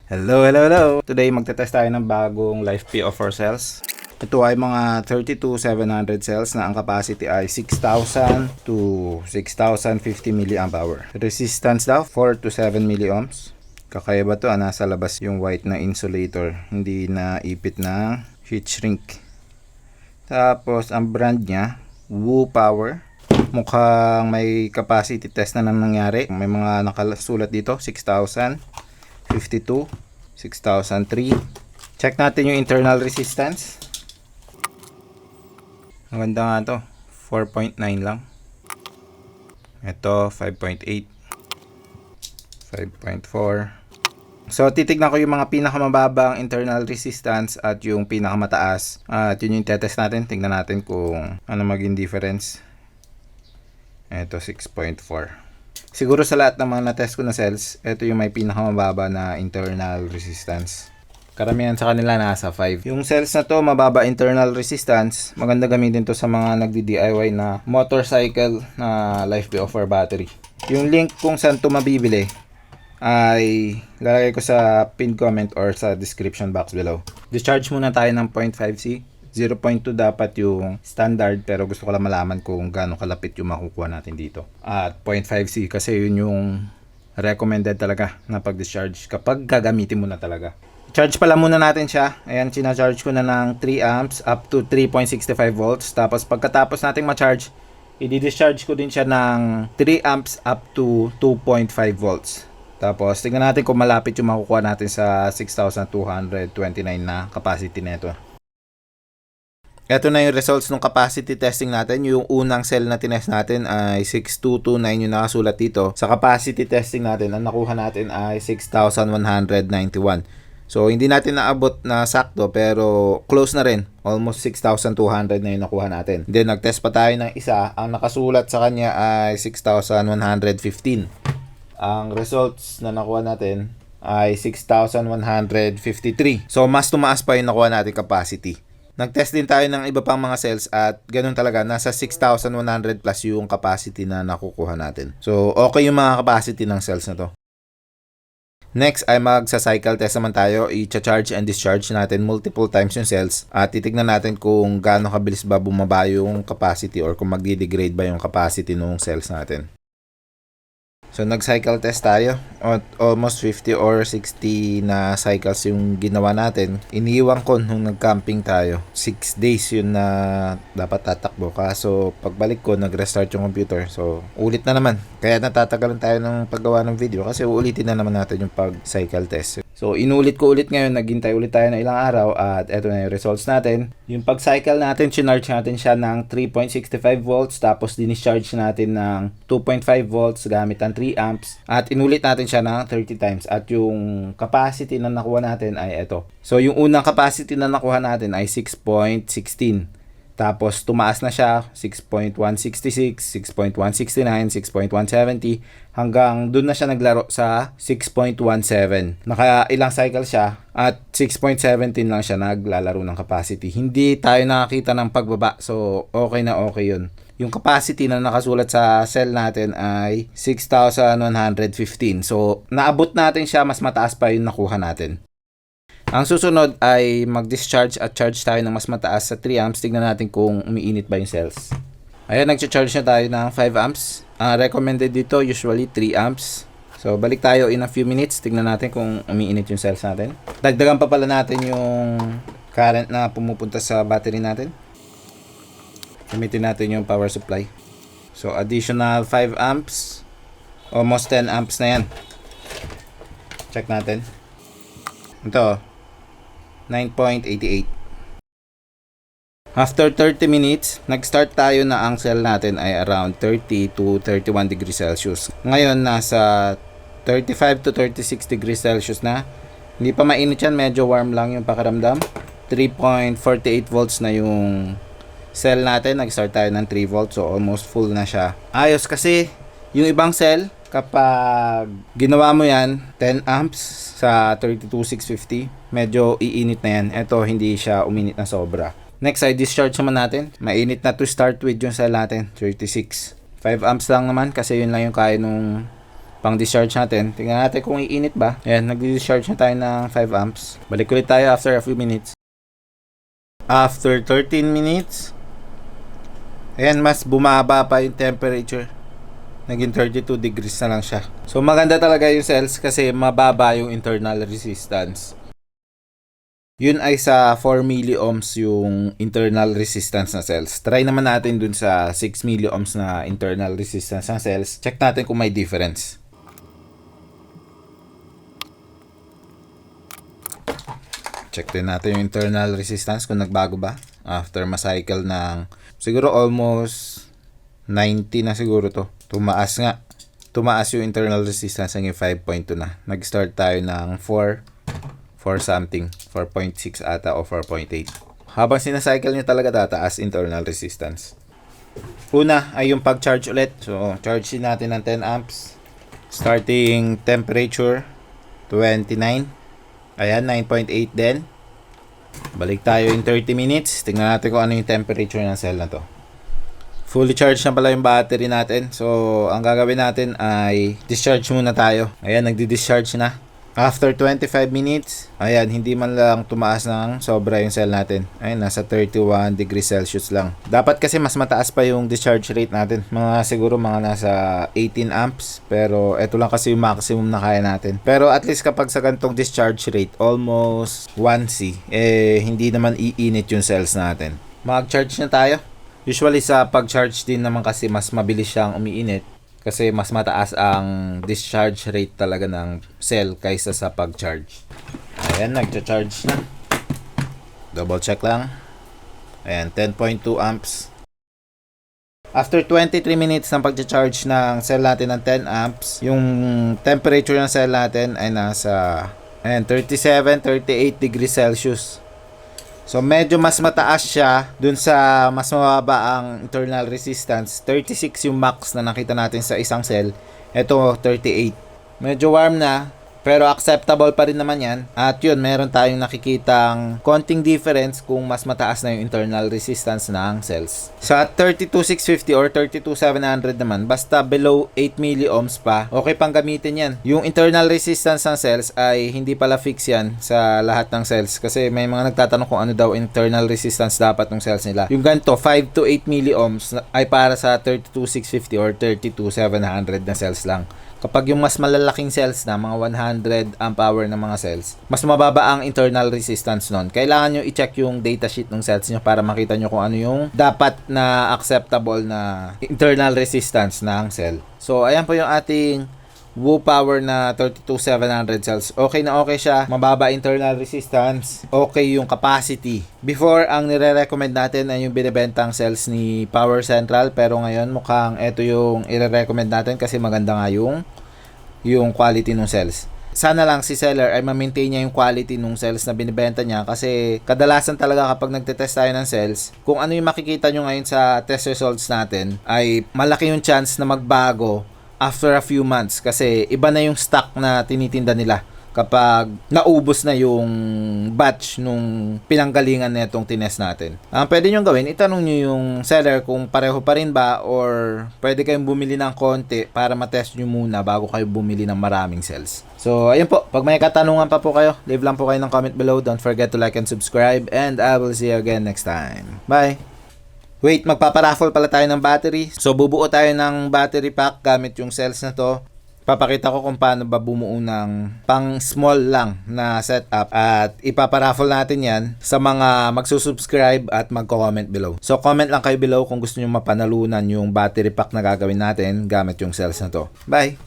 Hello, hello, hello! Today magte-test tayo ng bagong LiFePO4 cells. Ito ay mga 32700 cells na ang capacity ay 6,000 to 6,050 mAh. Resistance daw 4 to 7 milliohms. Kakaiba to, nasa labas yung white na insulator, hindi na ipit na heat shrink. Tapos ang brand niya, Woo Power. Mukhang may capacity test na nangyari. May mga nakasulat dito, 6,000. 52, 6003. Check natin yung internal resistance. Ang ganda nga to, 4.9 lang. Ito 5.8, 5.4. So titignan ko yung mga pinakamababang internal resistance at yung pinakamataas. At yun yung tetest natin. Tingnan natin kung ano maging difference. Ito 6.4. Siguro sa lahat ng mga na-test ko na cells, ito yung may pinakamababa na internal resistance. Karamihan sa kanila nasa 5. Yung cells na to, mababa internal resistance. Maganda gamitin to sa mga nagdi-DIY na motorcycle na LiFePO4 battery. Yung link kung saan to mabibili ay lalagay ko sa pinned comment or sa description box below. Discharge muna tayo ng 0.5C. 0.2 dapat yung standard, pero gusto ko lang malaman kung gaano kalapit yung makukuha natin dito. At 0.5C kasi yun yung recommended talaga na pag-discharge kapag gagamitin mo na talaga. Charge pala muna natin siya. Ayan, sinacharge ko na ng 3 amps up to 3.65 volts. Tapos pagkatapos nating ma-charge, i-discharge ko din siya ng 3 amps up to 2.5 volts. Tapos tingnan natin kung malapit yung makukuha natin sa 6,229 na capacity nito. Ito na yung results ng capacity testing natin. Yung unang cell na tinest natin ay 6229 yung nakasulat dito. Sa capacity testing natin, ang nakuha natin ay 6,191. So, hindi natin naabot na sakto pero close na rin. Almost 6,200 na yung nakuha natin. Then, nag-test pa tayo ng isa. Ang nakasulat sa kanya ay 6,115. Ang results na nakuha natin ay 6,153. So, mas tumaas pa yung nakuha natin capacity. Nag-test din tayo ng iba pang mga cells at ganun talaga, nasa 6,100 plus yung capacity na nakukuha natin. So, okay yung mga capacity ng cells na to. Next ay magsa-cycle test naman tayo. I-charge and discharge natin multiple times yung cells at titignan natin kung gaano kabilis ba bumaba yung capacity or kung magdi-degrade ba yung capacity ng cells natin. So, nag-cycle test tayo. Almost 50 or 60 na cycles yung ginawa natin. Iniiwan ko nung nag-camping tayo. 6 days yun na dapat tatakbo. Kaso, pagbalik ko, nag-restart yung computer. So, ulit na naman. Kaya natatagalan tayo ng paggawa ng video kasi uulitin na naman natin yung pag-cycle test. So, inulit ko ulit ngayon. Naghintay ulit tayo ng ilang araw at eto na yung results natin. Yung pag-cycle natin, chinarge natin siya ng 3.65 volts tapos discharge natin ng 2.5 volts gamit ang 3 amps at inulit natin siya ng 30 times at yung capacity na nakuha natin ay ito. So, yung unang capacity na nakuha natin ay 6.16. Tapos, tumaas na siya, 6.166, 6.169, 6.170, hanggang dun na siya naglaro sa 6.17. Naka ilang cycle siya at 6.17 lang siya naglalaro ng capacity. Hindi tayo nakakita ng pagbaba, so okay na okay yun. Yung capacity na nakasulat sa cell natin ay 6,115. So, naabot natin siya, mas mataas pa yung nakuha natin. Ang susunod ay mag-discharge at charge tayo ng mas mataas sa 3 amps. Tignan natin kung umiinit ba yung cells. Ayan, nag-charge na tayo ng 5 amps. Recommended dito usually 3 amps. So, balik tayo in a few minutes. Tignan natin kung umiinit yung cells natin. Dagdagan pa pala natin yung current na pumupunta sa battery natin. Gamitin natin yung power supply. So, additional 5 amps. Almost 10 amps na yan. Check natin. Ito, 9.88. After 30 minutes, nag-start tayo na ang cell natin ay around 30 to 31 degrees Celsius. Ngayon, nasa 35 to 36 degrees Celsius na. Hindi pa mainit yan, medyo warm lang yung pakiramdam. 3.48 volts na yung cell natin. Nag-start tayo ng 3 volts, so almost full na siya. Ayos kasi, yung ibang cell, kapag ginawa mo yan 10 amps sa 32,650, medyo iinit na yan. Ito hindi siya uminit na sobra. Next ay discharge naman natin. Mainit na to start with yung cell natin, 36. 5 amps lang naman kasi yun lang yung kaya nung pang discharge natin. Tingnan natin kung iinit ba. Ayan, nagdi-discharge na tayo ng 5 amps. Balik ulit tayo after a few minutes. After 13 minutes, ayan, mas bumaba pa yung temperature. Naging 32 degrees na lang siya. So maganda talaga yung cells kasi mababa yung internal resistance. Yun ay sa 4 milliohms yung internal resistance na cells. Try naman natin dun sa 6 milliohms na internal resistance ng cells. Check natin kung may difference. Check din natin yung internal resistance kung nagbago ba. After ma-cycle ng siguro almost 90 na siguro to. Tumaas nga. Tumaas yung internal resistance hanggang 5.2 na. Nag-start tayo ng 4 something. 4.6 ata o 4.8. Habang sinacycle nyo talaga tataas internal resistance. Una ay yung pag-charge ulit. So, charge din natin ng 10 amps. Starting temperature 29. Ayan, 9.8 din. Balik tayo in 30 minutes. Tingnan natin kung ano yung temperature ng cell na to. Fully charged na pala yung battery natin. So, ang gagawin natin ay discharge muna tayo. Ayan, nagdi-discharge na. After 25 minutes, ayan, hindi man lang tumaas ng sobra yung cell natin. Ayan, nasa 31 degrees Celsius lang. Dapat kasi mas mataas pa yung discharge rate natin. Siguro mga nasa 18 amps. Pero eto lang kasi yung maximum na kaya natin. Pero at least kapag sa gantong discharge rate, almost 1C, hindi naman iinit yung cells natin. Mag-charge na tayo. Usually sa pag-charge din naman kasi mas mabilis siyang umiinit. Kasi mas mataas ang discharge rate talaga ng cell kaysa sa pag-charge. Ayan, nagcha-charge na. Double check lang. Ayan, 10.2 amps. After 23 minutes ng pag-charge ng cell natin ng 10 amps, yung temperature ng cell natin ay nasa 37-38 degrees Celsius. So medyo mas mataas siya dun sa mas mababa ang internal resistance. 36 yung max na nakita natin sa isang cell. Ito 38. Medyo warm na pero acceptable pa rin naman yan. At yun, meron tayong nakikitang konting difference kung mas mataas na yung internal resistance ng cells. Sa 32650 or 32700 naman, basta below 8 milliohms pa, okay pang gamitin yan. Yung internal resistance ng cells ay hindi pala fix yan sa lahat ng cells. Kasi may mga nagtatanong kung ano daw internal resistance dapat ng cells nila. Yung ganito, 5 to 8 milliohms ay para sa 32650 or 32700 na cells lang. Kapag yung mas malalaking cells na, mga 100 amp hour na mga cells, mas mababa ang internal resistance nun. Kailangan nyo i-check yung datasheet ng cells nyo para makita nyo kung ano yung dapat na acceptable na internal resistance ng cell. So, ayan po yung ating WooPower na 32700 cells. Okay na okay siya. Mababa internal resistance. Okay yung capacity. Before, ang nire-recommend natin ay yung binibentang cells ni Power Central. Pero ngayon, mukhang ito yung i-recommend natin kasi maganda nga yung quality ng cells. Sana lang si seller ay ma-maintain niya yung quality ng cells na binibenta niya kasi kadalasan talaga kapag nagtetest tayo ng cells, kung ano yung makikita nyo ngayon sa test results natin ay malaki yung chance na magbago after a few months kasi iba na yung stock na tinitinda nila kapag naubos na yung batch nung pinanggalingan na itong tinest natin. Ang pwede nyo gawin, itanong nyo yung seller kung pareho pa rin ba or pwede kayong bumili ng konti para matest nyo muna bago kayo bumili ng maraming cells. So, ayun po. Pag may katanungan pa po kayo, leave lang po kayo ng comment below. Don't forget to like and subscribe and I will see you again next time. Bye! Wait, magpaparaffle pala tayo ng battery. So, bubuo tayo ng battery pack gamit yung cells na to. Papakita ko kung paano ba bumuo ng pang small lang na setup. At ipaparaffle natin yan sa mga magsusubscribe at magko-comment below. So, comment lang kayo below kung gusto nyo mapanalunan yung battery pack na gagawin natin gamit yung cells na to. Bye!